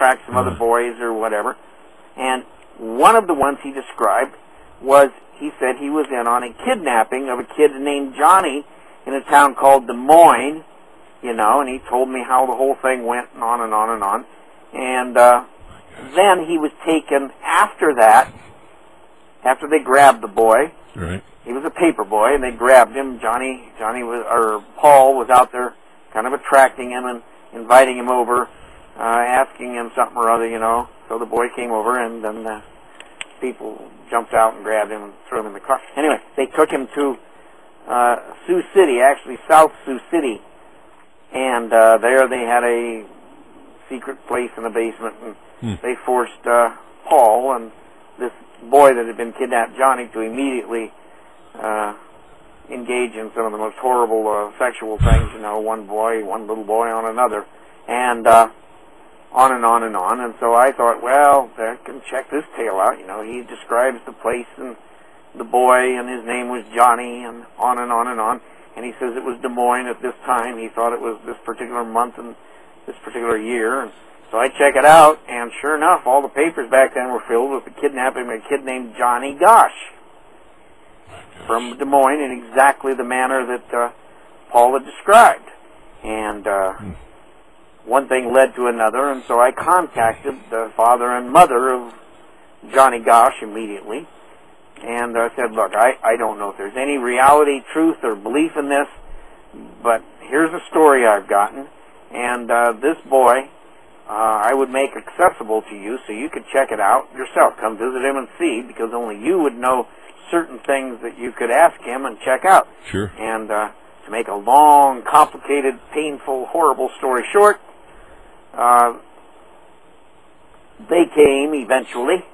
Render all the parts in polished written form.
track some other boys or whatever. And one of the ones he described was, he said he was in on a kidnapping of a kid named Johnny in a town called Des Moines, you know, and he told me how the whole thing went and on and on and on. And then he was taken after that, after they grabbed the boy. Right. He was a paper boy, and they grabbed him. Paul was out there kind of attracting him and inviting him over, asking him something or other, you know. So the boy came over, and then the people jumped out and grabbed him and threw him in the car. Anyway, they took him to Sioux City, actually South Sioux City, and there they had a secret place in the basement, and they forced Paul and this boy that had been kidnapped, Johnny, to immediately engage in some of the most horrible sexual things, you know, one little boy on another, and on and on and on. And so I thought, well, I can check this tale out. You know, he describes the place and the boy, and his name was Johnny, and on and on and on. And he says it was Des Moines at this time. He thought it was this particular month and this particular year. And so I check it out, and sure enough, all the papers back then were filled with the kidnapping of a kid named Johnny Gosh from Des Moines in exactly the manner that Paul had described. And one thing led to another, and so I contacted the father and mother of Johnny Gosh immediately, and I said, look, I don't know if there's any reality, truth, or belief in this, but here's a story I've gotten, and this boy I would make accessible to you so you could check it out yourself. Come visit him and see, because only you would know certain things that you could ask him and check out. Sure. And to make a long, complicated, painful, horrible story short, they came eventually,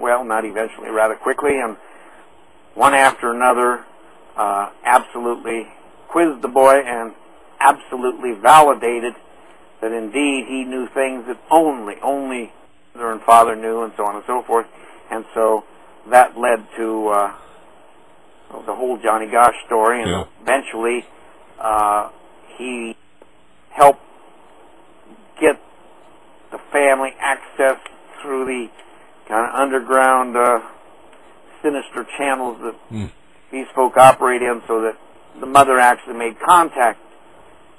well, not eventually, rather quickly, and one after another absolutely quizzed the boy and absolutely validated that indeed he knew things that only mother and father knew, and so on and so forth. And so that led to the whole Johnny Gosh story, and eventually he helped get the family access through the kind of underground sinister channels that these folk operate in, so that the mother actually made contact,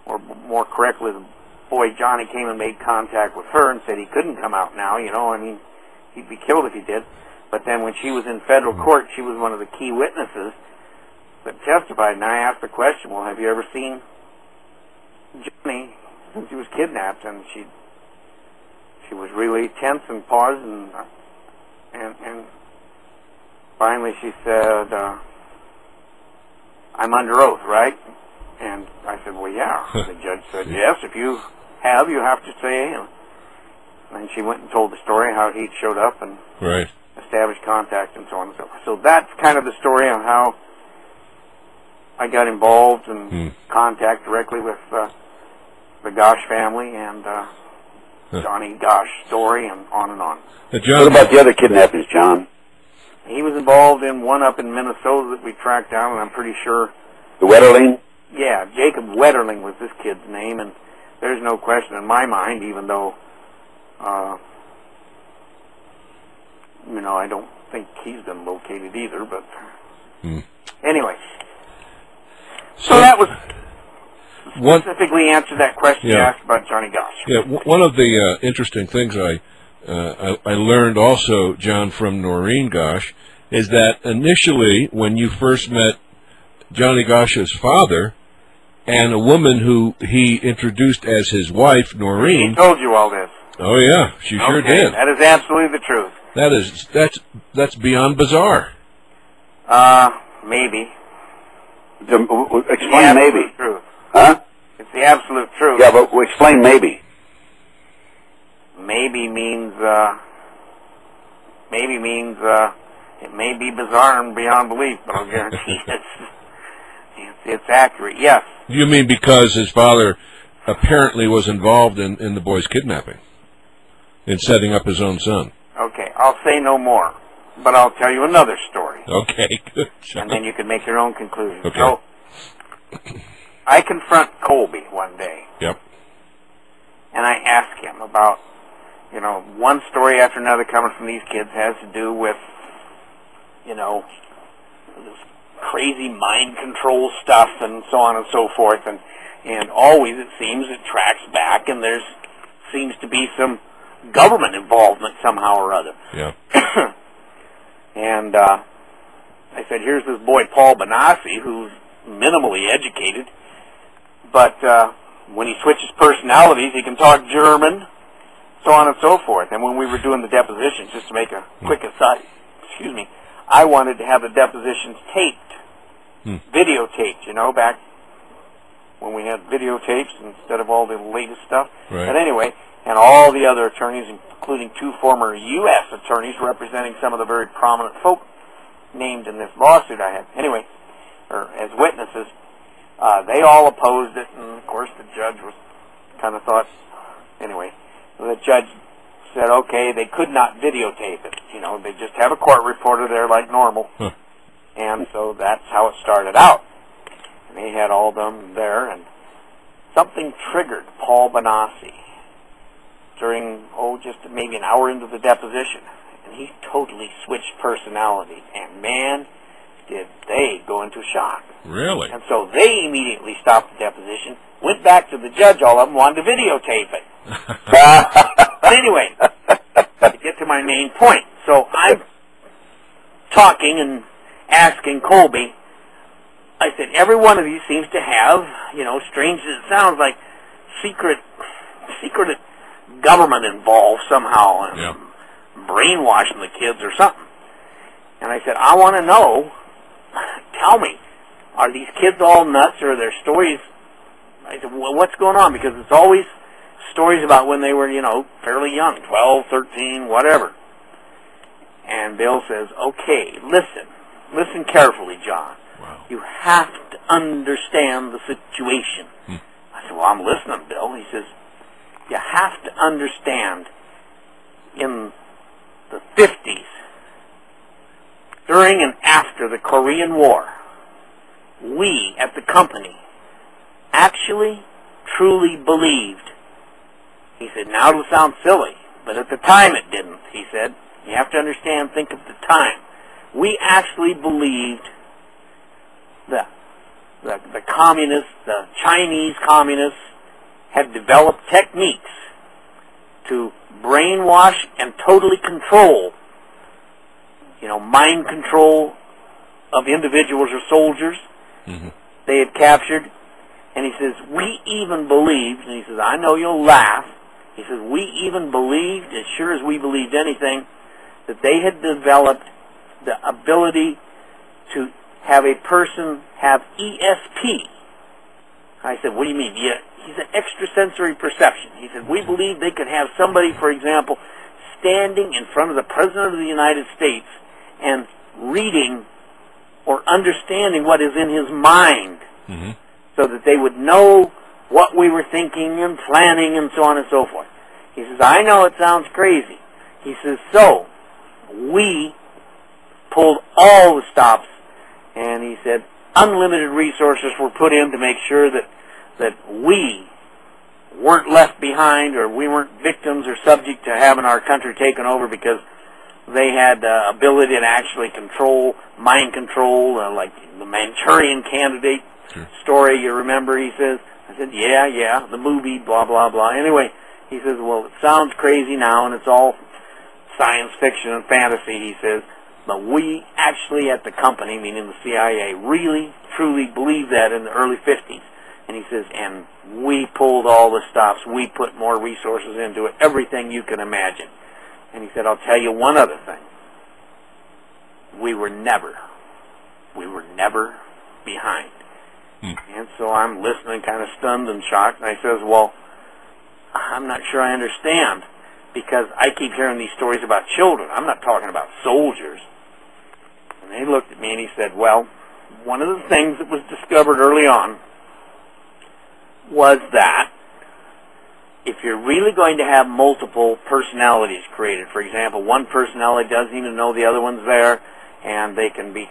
or more correctly, the boy Johnny came and made contact with her and said he couldn't come out now, you know, I mean, he'd be killed if he did. But then when she was in federal court, she was one of the key witnesses that testified, and I asked the question, well, have you ever seen Johnny since he was kidnapped? And she was really tense and paused, and finally she said, I'm under oath, right? And I said, well, yeah. The judge said, yes, if you have, you have to say. And she went and told the story, how he'd showed up and established contact and so on and so forth. So that's kind of the story of how I got involved and contact directly with the Gosh family and Johnny Gosh story, and on and on. What about the other kidnappings, John? He was involved in one up in Minnesota that we tracked down, and I'm pretty sure... The Wetterling? Yeah, Jacob Wetterling was this kid's name, and there's no question in my mind, even though, you know, I don't think he's been located either, but... Anyway. So that was... specifically answer that question you asked about Johnny Gosh. Yeah, one of the interesting things I learned also, John, from Noreen Gosh, is that initially when you first met Johnny Gosh's father and a woman who he introduced as his wife, Noreen... He told you all this. Oh, yeah, she sure did. That is absolutely the truth. That's beyond bizarre. Maybe. Explain maybe. Truth. Huh? It's the absolute truth. Yeah, but explain maybe. Maybe means it may be bizarre and beyond belief, but I'll guarantee it's accurate. Yes. You mean because his father apparently was involved in the boy's kidnapping, in setting up his own son? Okay, I'll say no more, but I'll tell you another story. Okay, good. And then you can make your own conclusions. Okay. So, I confront Colby one day. Yep. And I ask him about you know, one story after another coming from these kids has to do with, you know, this crazy mind control stuff and so on and so forth, and always it seems it tracks back, and there seems to be some government involvement somehow or other. Yeah. And I said, here's this boy Paul Benassi, who's minimally educated, but when he switches personalities, he can talk German, so on and so forth. And when we were doing the depositions, just to make a quick aside, excuse me, I wanted to have the depositions taped, videotaped, you know, back when we had videotapes instead of all the latest stuff. Right. But anyway, and all the other attorneys, including 2 former U.S. attorneys representing some of the very prominent folk named in this lawsuit I had, anyway, or as witnesses, they all opposed it, and of course the judge was kind of thought, anyway, the judge said, okay, they could not videotape it. You know, they just have a court reporter there like normal. Huh. And so that's how it started out. And they had all of them there, and something triggered Paul Benassi during, just maybe an hour into the deposition. And he totally switched personalities. And man, did they go into shock. Really? And so they immediately stopped the deposition, went back to the judge, all of them wanted to videotape it. But anyway, to get to my main point. So I'm talking and asking Colby, I said, every one of these seems to have, you know, strange as it sounds, like secret government involved somehow, and yeah, brainwashing the kids or something. And I said, I want to know, tell me, are these kids all nuts, or are their stories? I said, well, what's going on? Because it's always stories about when they were, you know, fairly young, 12, 13, whatever. And Bill says, okay, listen carefully, John. Wow. You have to understand the situation. I said, well, I'm listening, Bill. He says, you have to understand, in the 50s, during and after the Korean War, we at the company actually truly believed. He said, now it'll sound silly, but at the time it didn't. He said, you have to understand, think of the time. We actually believed the communists, the Chinese communists, had developed techniques to brainwash and totally control, you know, mind control of individuals or soldiers they had captured. And he says, we even believed, and he says, I know you'll laugh, he says, we even believed, as sure as we believed anything, that they had developed the ability to have a person have ESP. I said, what do you mean? Yeah. He said, extrasensory perception. He said, we believe they could have somebody, for example, standing in front of the President of the United States and reading or understanding what is in his mind, so that they would know what we were thinking and planning and so on and so forth. He says, I know it sounds crazy. He says, so we pulled all the stops, and he said, unlimited resources were put in to make sure that we weren't left behind, or we weren't victims or subject to having our country taken over, because they had ability to actually control, mind control, like the Manchurian Candidate story, you remember, he says. I said, yeah, the movie, blah, blah, blah. Anyway, he says, well, it sounds crazy now, and it's all science fiction and fantasy, he says, but we actually at the company, meaning the CIA, really, truly believed that in the early 50s. And he says, and we pulled all the stops, we put more resources into it, everything you can imagine. And he said, I'll tell you one other thing. We were never behind. And so I'm listening, kind of stunned and shocked, and I says, well, I'm not sure I understand, because I keep hearing these stories about children. I'm not talking about soldiers. And he looked at me and he said, well, one of the things that was discovered early on was that if you're really going to have multiple personalities created, for example, one personality doesn't even know the other one's there, and they can be